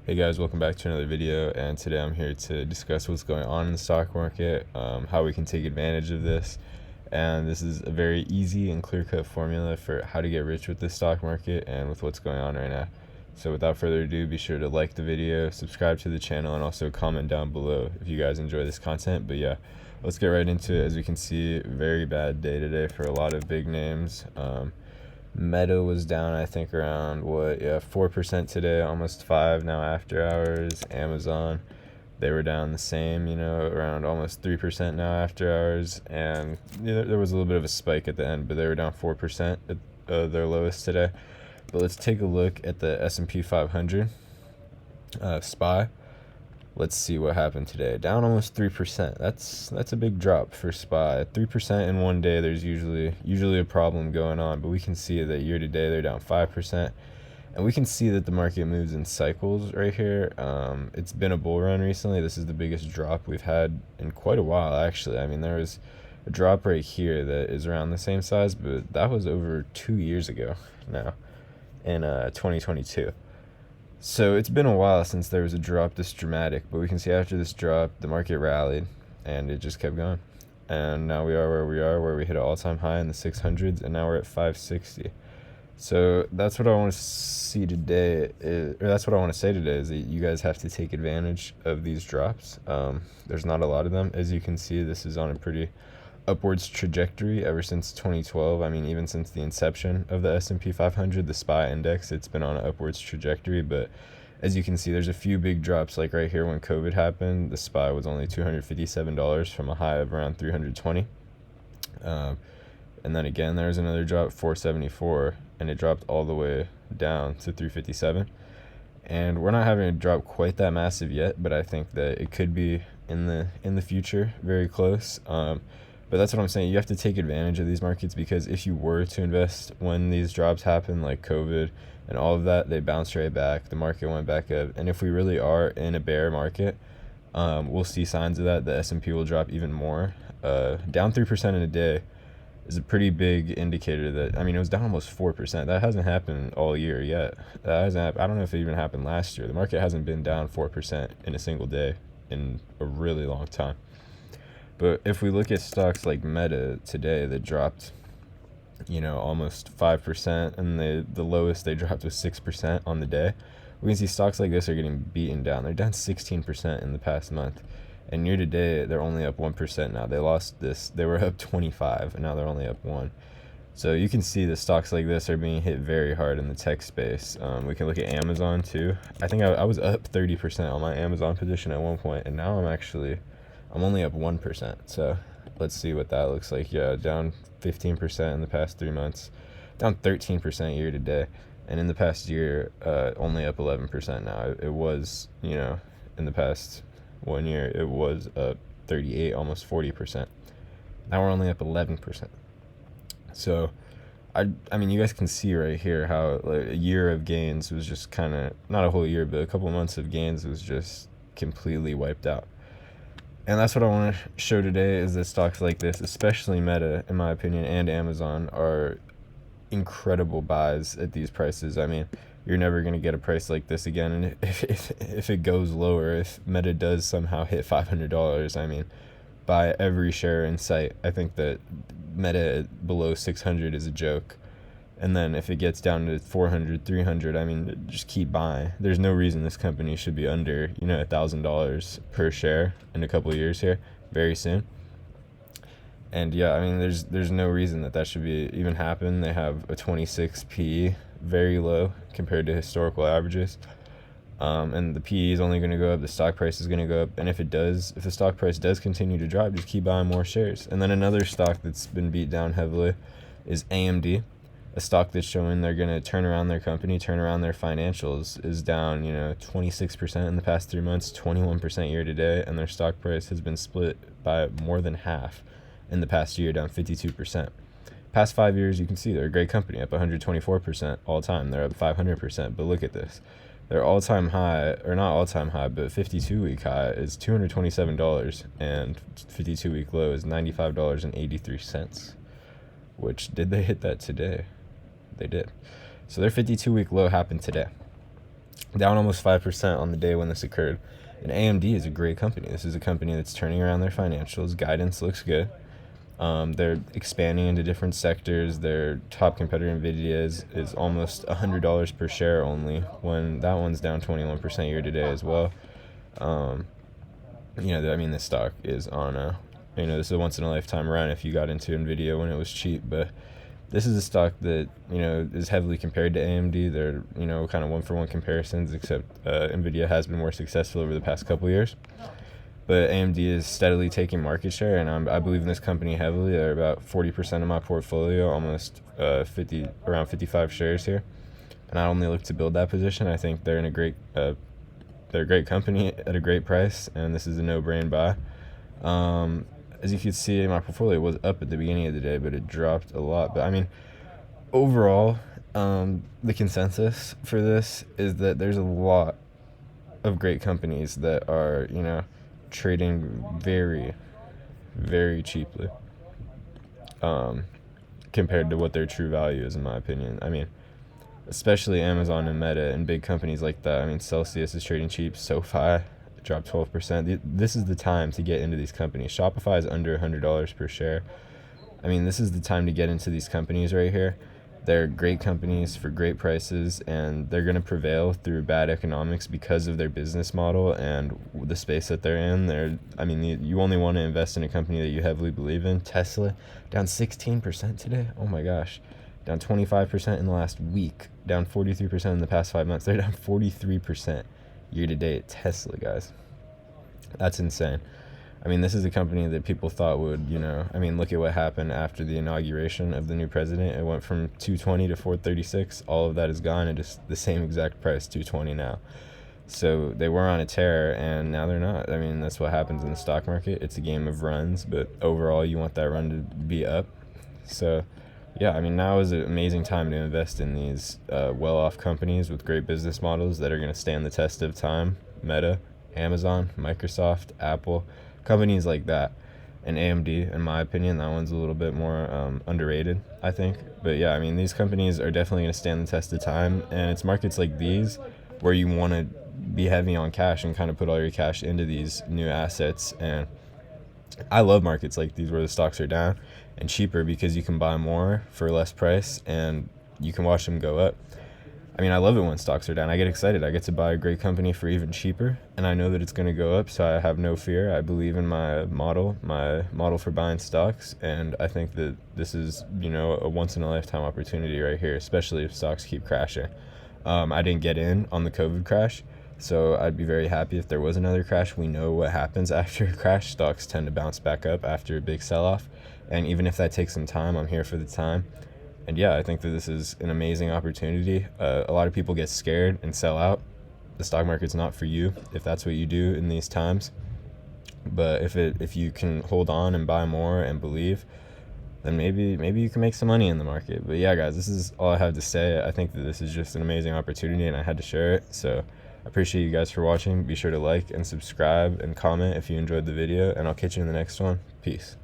Hey guys, welcome back to another video, and today I'm here to discuss what's going on in the stock market, how we can take advantage of this, and this is a very easy and clear-cut formula for how to get rich with the stock market and with what's going on right now. So without further ado, be sure to like the video, subscribe to the channel, and also comment down below if you guys enjoy this content. But yeah, let's get right into it. As we can see, very bad day today for a lot of big names. Meta was down, I think, around 4% today, almost 5 now after hours. Amazon, they were down the same, around almost 3% now after hours. And there was a little bit of a spike at the end, but they were down 4% at their lowest today. But let's take a look at the S&P 500 SPY. Let's see what happened today. Down almost 3%. That's a big drop for SPY. 3% in one day, there's usually a problem going on, but we can see that year to day they're down 5%. And we can see that the market moves in cycles right here. It's been a bull run recently. This is the biggest drop we've had in quite a while, actually. I mean, there was a drop right here that is around the same size, but that was over 2 years ago now in 2022. So it's been a while since there was a drop this dramatic, but we can see after this drop, the market rallied and it just kept going. And now we are where we are, where we hit an all-time high in the 600s, and now we're at 560. So that's what I want to see today, or that's what I want to say today, is that you guys have to take advantage of these drops. There's not a lot of them. As you can see, this is on a pretty upwards trajectory ever since 2012. I mean, even since the inception of the S&P 500, the SPY index, it's been on an upwards trajectory. But as you can see, there's a few big drops. Like right here, when COVID happened, the SPY was only $257 from a high of around 320. And then again, there was another drop, 474, and it dropped all the way down to 357. And we're not having a drop quite that massive yet, but I think that it could be in the future, very close. But that's what I'm saying. You have to take advantage of these markets, because if you were to invest when these drops happen, like COVID and all of that, they bounced right back. The market went back up. And if we really are in a bear market, we'll see signs of that. The S&P will drop even more. Down 3% in a day is a pretty big indicator that, I mean, it was down almost 4%. That hasn't happened all year yet. I don't know if it even happened last year. The market hasn't been down 4% in a single day in a really long time. But if we look at stocks like Meta today, that dropped, almost 5%, and the lowest they dropped was 6% on the day. We can see stocks like this are getting beaten down. They're down 16% in the past month. And year to date, they're only up 1% now. They lost this. They were up 25, and now they're only up 1. So you can see that stocks like this are being hit very hard in the tech space. We can look at Amazon too. I think I was up 30% on my Amazon position at one point, and now I'm only up 1%. So let's see what that looks like. Yeah, down 15% in the past 3 months, down 13% year to date, and in the past year, only up 11% now. It was, in the past 1 year, it was up 38, almost 40%. Now we're only up 11%. So I mean, you guys can see right here how like, a year of gains was just kind of, not a whole year, but a couple of months of gains was just completely wiped out. And that's what I want to show today, is that stocks like this, especially Meta, in my opinion, and Amazon, are incredible buys at these prices. I mean, you're never going to get a price like this again. And if it goes lower, if Meta does somehow hit $500, I mean, buy every share in sight. I think that Meta below 600 is a joke. And then if it gets down to 400, 300, I mean, just keep buying. There's no reason this company should be under, $1,000 per share in a couple of years here, very soon. And yeah, I mean, there's no reason that should be even happen. They have a 26 PE, very low compared to historical averages. And the PE is only going to go up. The stock price is going to go up. And if the stock price does continue to drop, just keep buying more shares. And then another stock that's been beat down heavily is AMD. A stock that's showing they're going to turn around their company, turn around their financials, is down, 26% in the past 3 months, 21% year to date, and their stock price has been split by more than half in the past year, down 52%. Past 5 years, you can see they're a great company, up 124% all time. They're up 500%, but look at this. Their all-time high, or not all-time high, but 52-week high is $227, and 52-week low is $95.83, which, did they hit that today? They did. So their 52-week low happened today. down almost 5% on the day when this occurred. And AMD is a great company. This is a company that's turning around their financials. Guidance looks good. They're expanding into different sectors. Their top competitor, NVIDIA, is almost $100 per share only, when that one's down 21% year to date as well. This stock is on this is a once in a lifetime run if you got into NVIDIA when it was cheap, but this is a stock that, is heavily compared to AMD. They're, kind of one for one comparisons, except NVIDIA has been more successful over the past couple years. But AMD is steadily taking market share, and I believe in this company heavily. They're about 40% of my portfolio, almost around 55 shares here. And I only look to build that position. I think they're a great company at a great price, and this is a no-brain buy. As you can see, my portfolio was up at the beginning of the day, but it dropped a lot. But overall, the consensus for this is that there's a lot of great companies that are, trading very, very cheaply, compared to what their true value is, in my opinion. Especially Amazon and Meta and big companies like that. Celsius is trading cheap. SoFi dropped 12%. This is the time to get into these companies. Shopify is under $100 per share. This is the time to get into these companies right here. They're great companies for great prices, and they're going to prevail through bad economics because of their business model and the space that they're in. You only want to invest in a company that you heavily believe in. Tesla, down 16% today. Oh my gosh. Down 25% in the last week. Down 43% in the past 5 months. They're down 43% year to date. Tesla, guys. That's insane. This is a company that people thought would, look at what happened after the inauguration of the new president. It went from 220 to 436. All of that is gone, and just the same exact price, 220 now. So they were on a tear, and now they're not. That's what happens in the stock market. It's a game of runs, but overall, you want that run to be up. So, yeah, now is an amazing time to invest in these well-off companies with great business models that are going to stand the test of time. Meta, Amazon, Microsoft, Apple, companies like that. And AMD, in my opinion, that one's a little bit more underrated, I think. But yeah, these companies are definitely going to stand the test of time, and it's markets like these where you want to be heavy on cash and kind of put all your cash into these new assets. And I love markets like these where the stocks are down and cheaper, because you can buy more for less price and you can watch them go up. I love it when stocks are down. I get excited. I get to buy a great company for even cheaper, and I know that it's going to go up, so I have no fear. I believe in my model for buying stocks, and I think that this is, a once-in-a-lifetime opportunity right here, especially if stocks keep crashing. I didn't get in on the COVID crash, so I'd be very happy if there was another crash. We know what happens after a crash. Stocks tend to bounce back up after a big sell-off, and even if that takes some time, I'm here for the time. And yeah, I think that this is an amazing opportunity. A lot of people get scared and sell out. The stock market's not for you if that's what you do in these times. But if you can hold on and buy more and believe, then maybe you can make some money in the market. But yeah, guys, this is all I have to say. I think that this is just an amazing opportunity, and I had to share it. So I appreciate you guys for watching. Be sure to like and subscribe and comment if you enjoyed the video, and I'll catch you in the next one. Peace.